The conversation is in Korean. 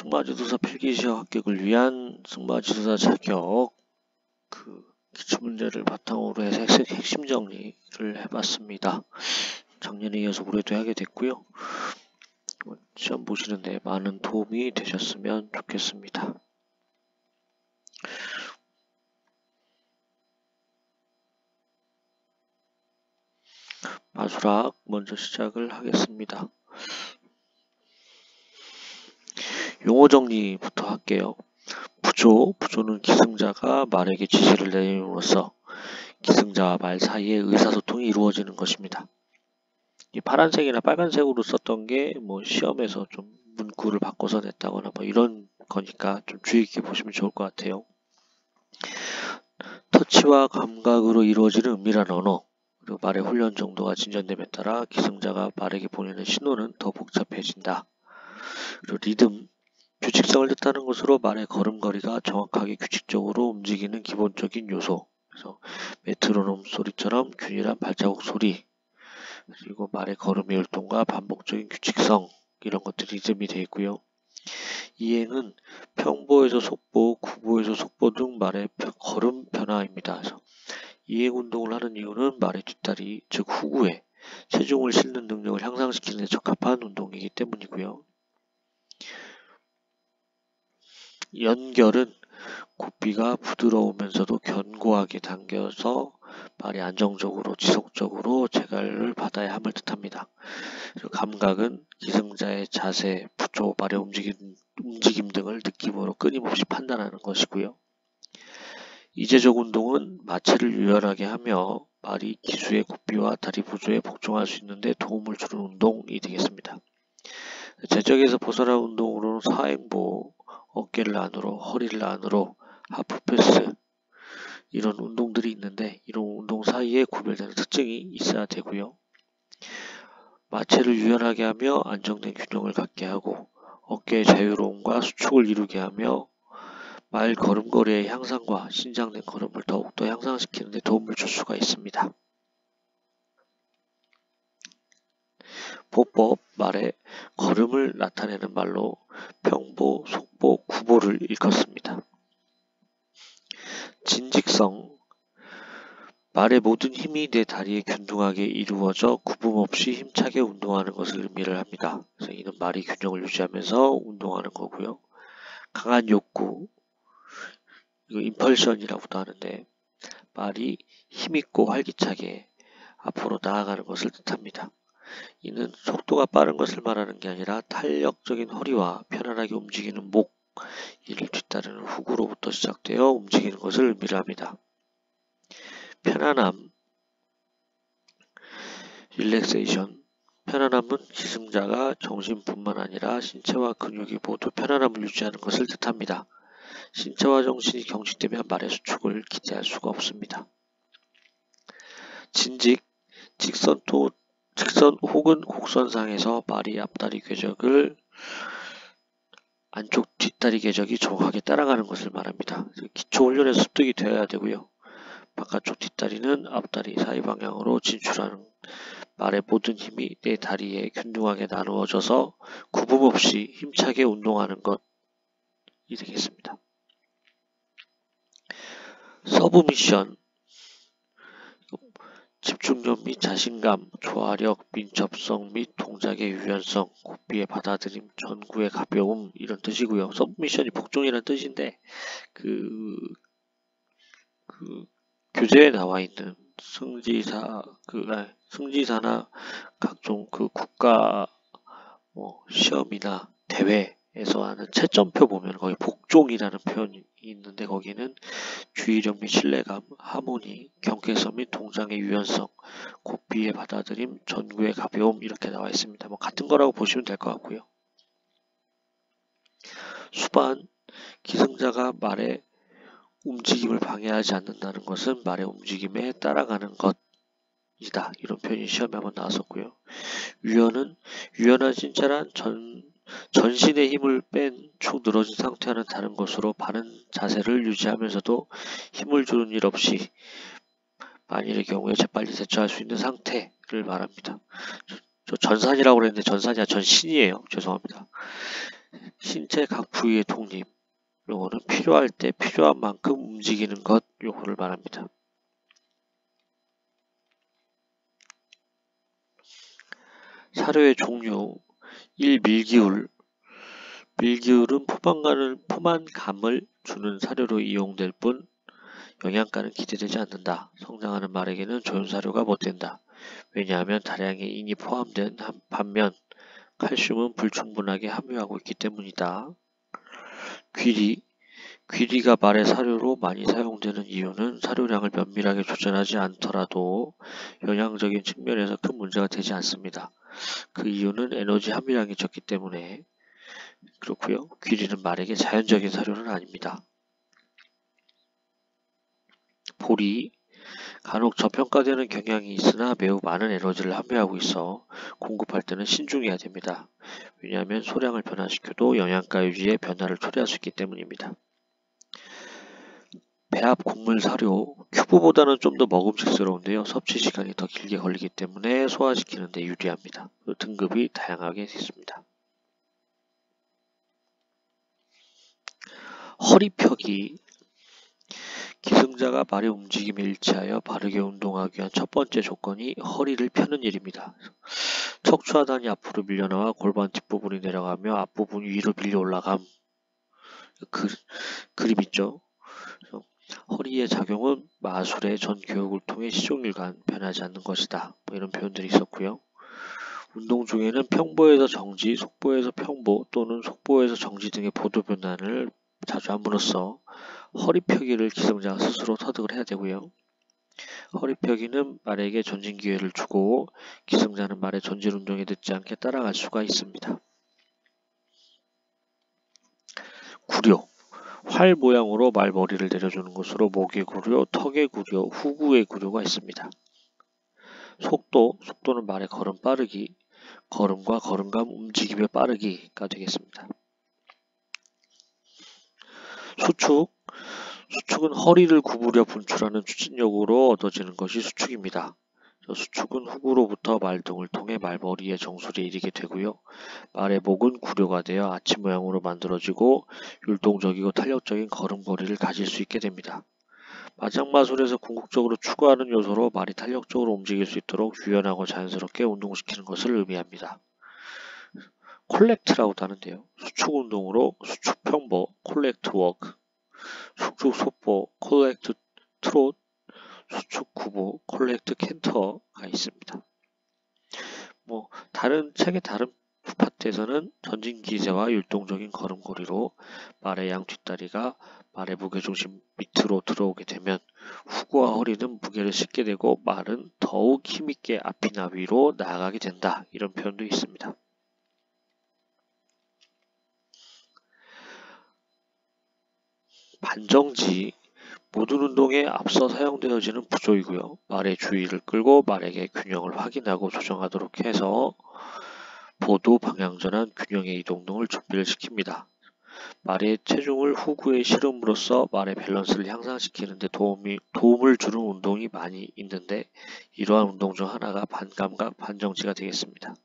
승마지도사 필기시험 합격을 위한 승마지도사 자격 기출문제를 바탕으로 해서 핵심 정리를 해봤습니다. 작년에 이어서 올해도 하게 됐고요. 시험 보시는데 많은 도움이 되셨으면 좋겠습니다. 마수락 먼저 시작을 하겠습니다. 용어 정리부터 할게요. 부조는 기승자가 말에게 지시를 내림으로써 기승자와 말 사이에 의사소통이 이루어지는 것입니다. 이 파란색이나 빨간색으로 썼던 게 시험에서 좀 문구를 바꿔서 냈다거나 이런 거니까 좀 주의 깊게 보시면 좋을 것 같아요. 터치와 감각으로 이루어지는 은밀한 언어, 그리고 말의 훈련 정도가 진전됨에 따라 기승자가 말에게 보내는 신호는 더 복잡해진다. 그리고 리듬, 규칙성을 뜻하는 것으로 말의 걸음걸이가 정확하게 규칙적으로 움직이는 기본적인 요소. 그래서 메트로놈 소리처럼 균일한 발자국 소리, 그리고 말의 걸음의 율동과 반복적인 규칙성, 이런 것들이 리듬이 되어 있고요. 이행은 평보에서 속보, 구보에서 속보 등 말의 걸음 변화입니다. 그래서 이행 운동을 하는 이유는 말의 뒷다리, 즉 후구에 체중을 실는 능력을 향상시키는 데 적합한 운동이기 때문이고요. 연결은 곱비가 부드러우면서도 견고하게 당겨서 말이 안정적으로 지속적으로 재갈을 받아야 함을 뜻합니다. 그리고 감각은 기승자의 자세, 부조, 말의 움직임 등을 느낌으로 끊임없이 판단하는 것이고요. 이제적 운동은 마체를 유연하게 하며 말이 기수의 곱비와 다리 부조에 복종할 수 있는데 도움을 주는 운동이 되겠습니다. 제적에서 벗어난 운동으로는 사행보, 어깨를 안으로, 허리를 안으로, 하프패스, 이런 운동들이 있는데 이런 운동 사이에 구별되는 특징이 있어야 되고요. 마체를 유연하게 하며 안정된 균형을 갖게 하고 어깨의 자유로움과 수축을 이루게 하며 말 걸음걸이의 향상과 신장된 걸음을 더욱더 향상시키는 데 도움을 줄 수가 있습니다. 보법, 말의 걸음을 나타내는 말로 평보, 속보, 구보를 일컫습니다. 진직성, 말의 모든 힘이 내 다리에 균등하게 이루어져 구분 없이 힘차게 운동하는 것을 의미를 합니다. 그래서 이는 말이 균형을 유지하면서 운동하는 거고요. 강한 욕구, 이거 임펄션이라고도 하는데 말이 힘있고 활기차게 앞으로 나아가는 것을 뜻합니다. 이는 속도가 빠른 것을 말하는 게 아니라 탄력적인 허리와 편안하게 움직이는 목, 이를 뒤따르는 후구로부터 시작되어 움직이는 것을 의미를 합니다. 편안함, 릴렉세이션, 편안함은 기승자가 정신뿐만 아니라 신체와 근육이 모두 편안함을 유지하는 것을 뜻합니다. 신체와 정신이 경직되면 말의 수축을 기대할 수가 없습니다. 진직, 직선 혹은 곡선상에서 말이 앞다리 궤적을 안쪽 뒷다리 궤적이 정확하게 따라가는 것을 말합니다. 기초훈련에서 습득이 되어야 되고요. 바깥쪽 뒷다리는 앞다리 사이 방향으로 진출하는 말의 모든 힘이 내 다리에 균등하게 나누어져서 구분 없이 힘차게 운동하는 것이 되겠습니다. 서브미션, 집중력 및 자신감, 조화력, 민첩성 및 동작의 유연성, 곱비의 받아들임, 전구의 가벼움, 이런 뜻이고요. 서브미션이 복종이라는 뜻인데 교재에 나와 있는 승지사나 각종 국가 시험이나 대회에서 하는 채점표 보면 거기 복종이라는 표현이 있는데 거기는 주의력 및 신뢰감, 하모니, 경계성 및 동작의 유연성, 곱비의 받아들임, 전구의 가벼움, 이렇게 나와 있습니다. 같은 거라고 보시면 될 것 같고요. 수반, 기승자가 말의 움직임을 방해하지 않는다는 것은 말의 움직임에 따라가는 것이다. 이런 표현이 시험에 한번 나왔었고요. 유연은 유연한 신체란 전신의 힘을 뺀 축 늘어진 상태와는 다른 것으로 바른 자세를 유지하면서도 힘을 주는 일 없이 만일의 경우에 재빨리 대처할 수 있는 상태를 말합니다. 저 전산이라고 그랬는데 전산이 아니라 전신이에요. 죄송합니다. 신체 각 부위의 독립, 요거는 필요할 때 필요한 만큼 움직이는 것, 요거를 말합니다. 사료의 종류 1. 밀기울. 밀기울은 포만감을 주는 사료로 이용될 뿐 영양가는 기대되지 않는다. 성장하는 말에게는 좋은 사료가 못 된다. 왜냐하면 다량의 인이 포함된 반면 칼슘은 불충분하게 함유하고 있기 때문이다. 귀리가 말의 사료로 많이 사용되는 이유는 사료량을 면밀하게 조절하지 않더라도 영양적인 측면에서 큰 문제가 되지 않습니다. 그 이유는 에너지 함유량이 적기 때문에 그렇고요. 귀리는 말에게 자연적인 사료는 아닙니다. 보리, 간혹 저평가되는 경향이 있으나 매우 많은 에너지를 함유하고 있어 공급할 때는 신중해야 됩니다. 왜냐하면 소량을 변화시켜도 영양가 유지에 변화를 초래할 수 있기 때문입니다. 배합 곡물 사료, 큐브보다는 좀 더 먹음직스러운데요. 섭취 시간이 더 길게 걸리기 때문에 소화시키는 데 유리합니다. 등급이 다양하게 있습니다. 허리펴기, 기승자가 말의 움직임에 일치하여 바르게 운동하기 위한 첫 번째 조건이 허리를 펴는 일입니다. 척추하단이 앞으로 밀려나와 골반 뒷부분이 내려가며 앞부분이 위로 밀려 올라감. 그림 있죠? 허리의 작용은 마술의 전 교육을 통해 시종일관 변하지 않는 것이다. 이런 표현들이 있었고요. 운동 중에는 평보에서 정지, 속보에서 평보 또는 속보에서 정지 등의 보도 변환을 자주 함으로써 허리펴기를 기승자가 스스로 터득을 해야 되고요. 허리펴기는 말에게 전진 기회를 주고 기승자는 말의 전진 운동에 늦지 않게 따라갈 수가 있습니다. 구려, 활 모양으로 말머리를 내려주는 것으로 목의 구려, 턱의 구려, 후구의 구려가 있습니다. 속도는 말의 걸음 빠르기, 걸음과 걸음감 움직임의 빠르기가 되겠습니다. 수축은 허리를 구부려 분출하는 추진력으로 얻어지는 것이 수축입니다. 수축은 후구로부터 말등을 통해 말머리의 정수리에 이르게 되고요. 말의 목은 구려가 되어 아치 모양으로 만들어지고 율동적이고 탄력적인 걸음걸이를 가질 수 있게 됩니다. 마장마술에서 궁극적으로 추구하는 요소로 말이 탄력적으로 움직일 수 있도록 유연하고 자연스럽게 운동시키는 것을 의미합니다. 콜렉트라고도 하는데요. 수축 운동으로 수축 평보, 콜렉트 워크, 수축 속보, 콜렉트 트롯, 수축 구보, 콜렉트 캔터가 있습니다. 책의 다른 파트에서는 전진 기세와 율동적인 걸음걸이로 말의 양 뒷다리가 말의 무게중심 밑으로 들어오게 되면 후구와 허리는 무게를 싣게 되고 말은 더욱 힘있게 앞이나 위로 나아가게 된다. 이런 표현도 있습니다. 반정지, 모든 운동에 앞서 사용되어지는 부조이고요. 말의 주의를 끌고 말에게 균형을 확인하고 조정하도록 해서 보도, 방향전환, 균형의 이동 등을 준비를 시킵니다. 말의 체중을 후구에 실음으로써 말의 밸런스를 향상시키는 데 도움을 주는 운동이 많이 있는데 이러한 운동 중 하나가 반감각, 반정지가 되겠습니다.